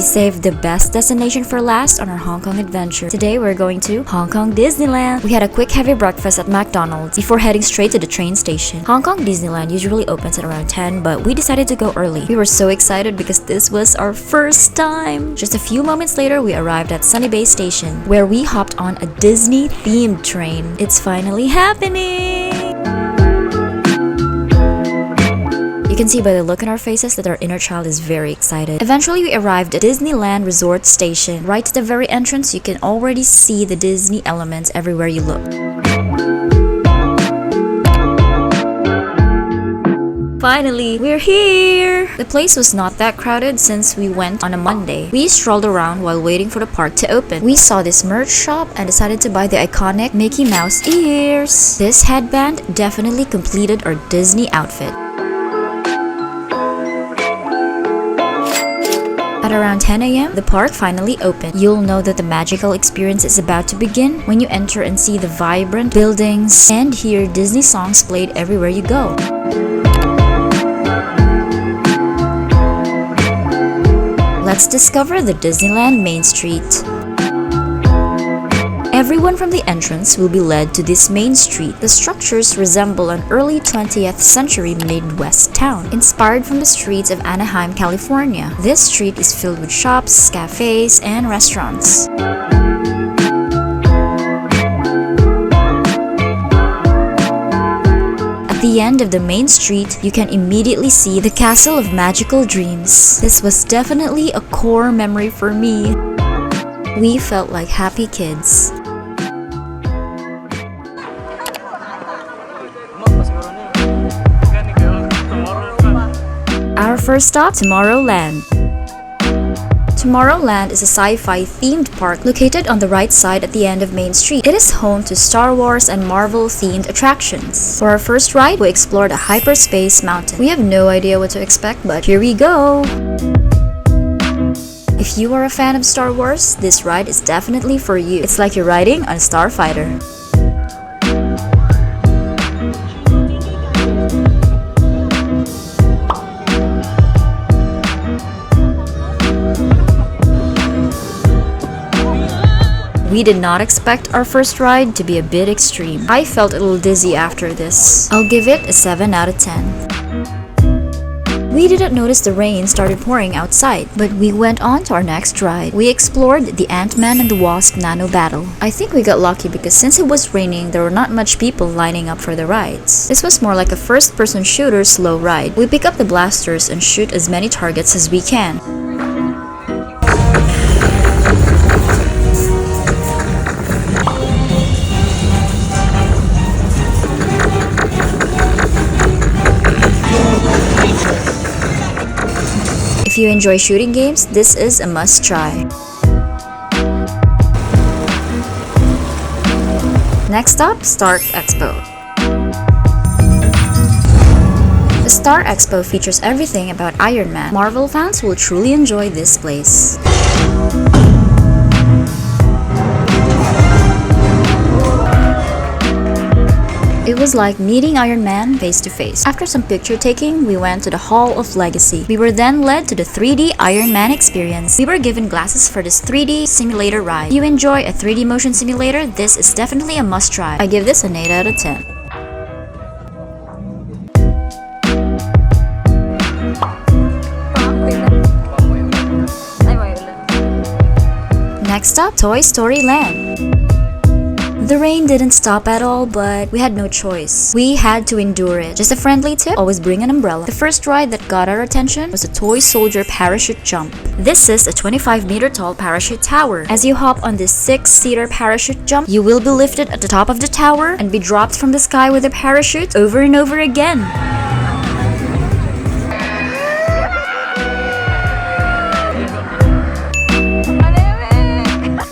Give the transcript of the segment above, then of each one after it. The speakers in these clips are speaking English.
saved the best destination for last on our Hong Kong adventure. Today we're going to Hong Kong Disneyland. We had a quick heavy breakfast at McDonald's before heading straight to the train station. Hong Kong Disneyland usually opens at around 10, but we decided to go early. We were so excited because this was our first time. Just a few moments later, we arrived at Sunny Bay Station, where we hopped on a Disney-themed train. It's finally happening! You can see by the look in our faces that our inner child is very excited. Eventually, we arrived at Disneyland Resort Station. Right at the very entrance, you can already see the Disney elements everywhere you look. Finally, we're here! The place was not that crowded since we went on a Monday. We strolled around while waiting for the park to open. We saw this merch shop and decided to buy the iconic Mickey Mouse ears. This headband definitely completed our Disney outfit. At around 10 a.m., the park finally opened. You'll know that the magical experience is about to begin when you enter and see the vibrant buildings and hear Disney songs played everywhere you go. Let's discover the Disneyland Main Street. Everyone from the entrance will be led to this main street. The structures resemble an early 20th century Midwest town, inspired from the streets of Anaheim, California. This street is filled with shops, cafes, and restaurants. At the end of the main street, you can immediately see the Castle of Magical Dreams. This was definitely a core memory for me. We felt like happy kids. Our first stop, Tomorrowland. Tomorrowland is a sci-fi themed park located on the right side at the end of Main Street. It is home to Star Wars and Marvel themed attractions. For our first ride, we explored a hyperspace mountain. We have no idea what to expect, but here we go! If you are a fan of Star Wars, this ride is definitely for you. It's like you're riding on a starfighter. We did not expect our first ride to be a bit extreme. I felt a little dizzy after this. I'll give it a 7 out of 10. We didn't notice the rain started pouring outside, but we went on to our next ride. We explored the Ant-Man and the Wasp Nano Battle. I think we got lucky because since it was raining, there were not much people lining up for the rides. This was more like a first-person shooter slow ride. We pick up the blasters and shoot as many targets as we can. If you enjoy shooting games, this is a must-try. Next up, Star Expo. The Star Expo features everything about Iron Man. Marvel fans will truly enjoy this place. It was like meeting Iron Man face to face. After some picture taking, we went to the Hall of Legacy. We were then led to the 3D Iron Man experience. We were given glasses for this 3D simulator ride. If you enjoy a 3D motion simulator, this is definitely a must-try. I give this an 8 out of 10. Next up, Toy Story Land. The rain didn't stop at all, but we had no choice. We had to endure it. Just a friendly tip, always bring an umbrella. The first ride that got our attention was the Toy Soldier Parachute Jump. This is a 25-meter tall parachute tower. As you hop on this 6-seater parachute jump, you will be lifted at the top of the tower and be dropped from the sky with a parachute over and over again.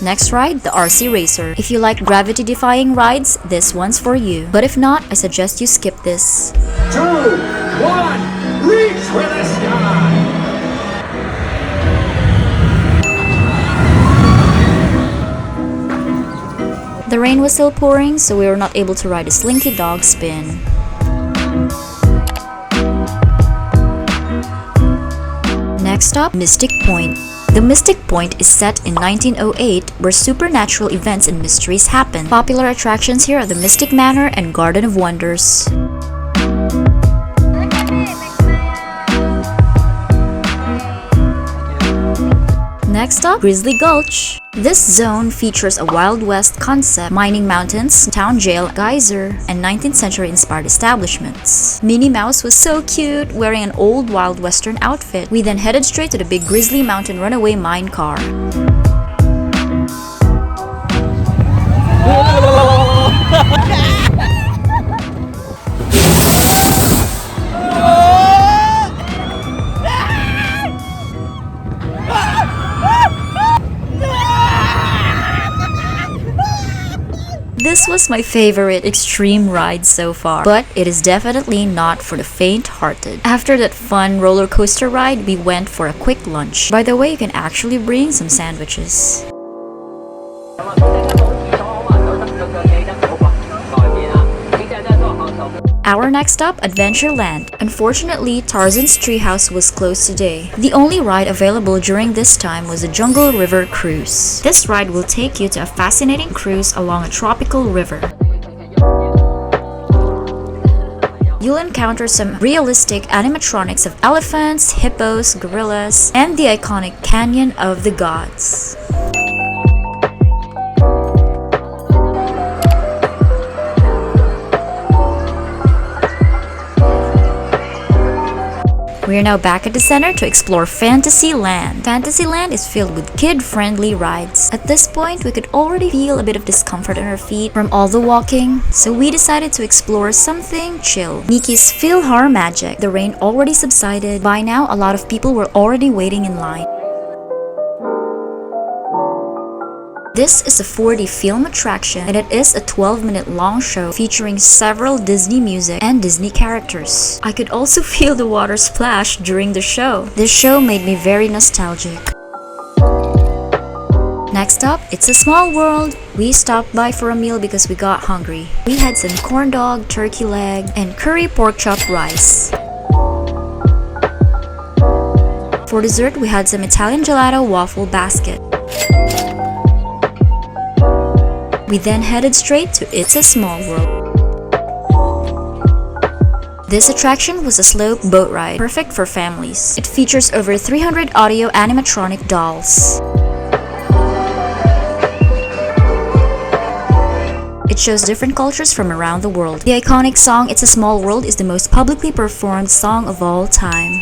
Next ride, the RC Racer. If you like gravity-defying rides, this one's for you. But if not, I suggest you skip this. 2, 1, reach for the sky! The rain was still pouring, so we were not able to ride a Slinky Dog spin. Next up, Mystic Point. The Mystic Point is set in 1908, where supernatural events and mysteries happen. Popular attractions here are the Mystic Manor and Garden of Wonders. Next up, Grizzly Gulch. This zone features a Wild West concept, mining mountains, town jail, geyser, and 19th century inspired establishments. Minnie Mouse was so cute, wearing an old Wild Western outfit. We then headed straight to the big Grizzly Mountain Runaway mine car. This was my favorite extreme ride so far, but it is definitely not for the faint-hearted. After that fun roller coaster ride, we went for a quick lunch. By the way, you can actually bring some sandwiches. Our next stop, Adventureland. Unfortunately, Tarzan's treehouse was closed today. The only ride available during this time was the Jungle River Cruise. This ride will take you to a fascinating cruise along a tropical river. You'll encounter some realistic animatronics of elephants, hippos, gorillas, and the iconic Canyon of the Gods. We are now back at the center to explore Fantasyland. Fantasyland is filled with kid-friendly rides. At this point, we could already feel a bit of discomfort on our feet from all the walking, so we decided to explore something chill. Mickey's PhilharMagic. The rain already subsided. By now, a lot of people were already waiting in line. This is a 4D film attraction, and it is a 12-minute long show featuring several Disney music and Disney characters. I could also feel the water splash during the show. This show made me very nostalgic. Next up, It's a Small World. We stopped by for a meal because we got hungry. We had some corn dog, turkey leg, and curry pork chop rice. For dessert, we had some Italian gelato waffle basket. We then headed straight to It's a Small World. This attraction was a slope boat ride, perfect for families. It features over 300 audio animatronic dolls. It shows different cultures from around the world. The iconic song It's a Small World is the most publicly performed song of all time.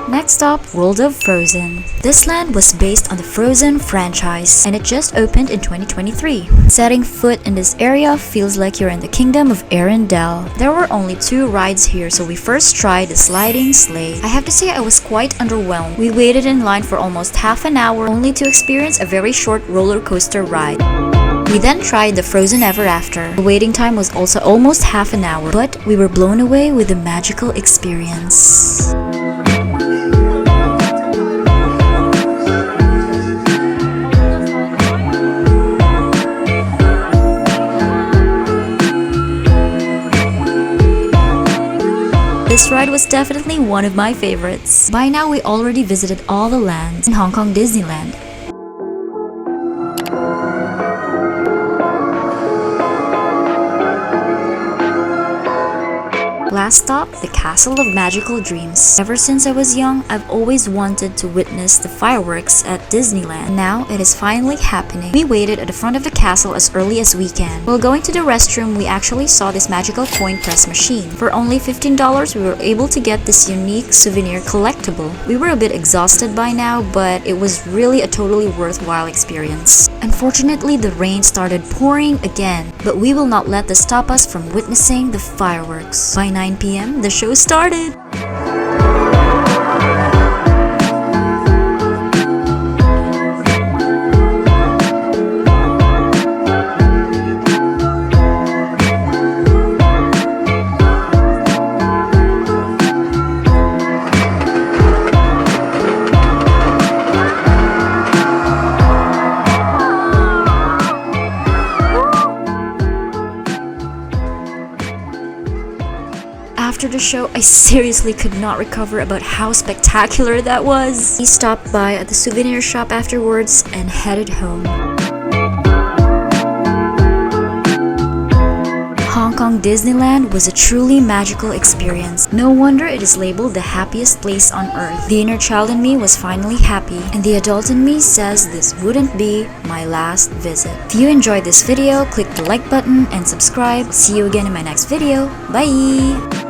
Next up, World of Frozen. This land was based on the Frozen franchise, and it just opened in 2023. Setting foot in this area feels like you're in the kingdom of Arendelle. There were only 2 rides here, so we first tried the sliding sleigh. I have to say I was quite underwhelmed. We waited in line for almost half an hour only to experience a very short roller coaster ride. We then tried the Frozen Ever After. The waiting time was also almost half an hour, but we were blown away with the magical experience. This ride was definitely one of my favorites. By now, we already visited all the lands in Hong Kong Disneyland. Last stop, the Castle of Magical Dreams. Ever since I was young, I've always wanted to witness the fireworks at Disneyland. Now it is finally happening. We waited at the front of the castle as early as we can. While going to the restroom, we actually saw this magical coin press machine. For only $15, we were able to get this unique souvenir collectible. We were a bit exhausted by now, but it was really a totally worthwhile experience. Unfortunately, the rain started pouring again, but we will not let this stop us from witnessing the fireworks. By 9 p.m., the show started! after the show, I seriously could not recover about how spectacular that was. We stopped by at the souvenir shop afterwards and headed home. Hong Kong Disneyland was a truly magical experience. No wonder it is labeled the happiest place on earth. The inner child in me was finally happy, and the adult in me says this wouldn't be my last visit. If you enjoyed this video, click the like button and subscribe. See you again in my next video. Bye!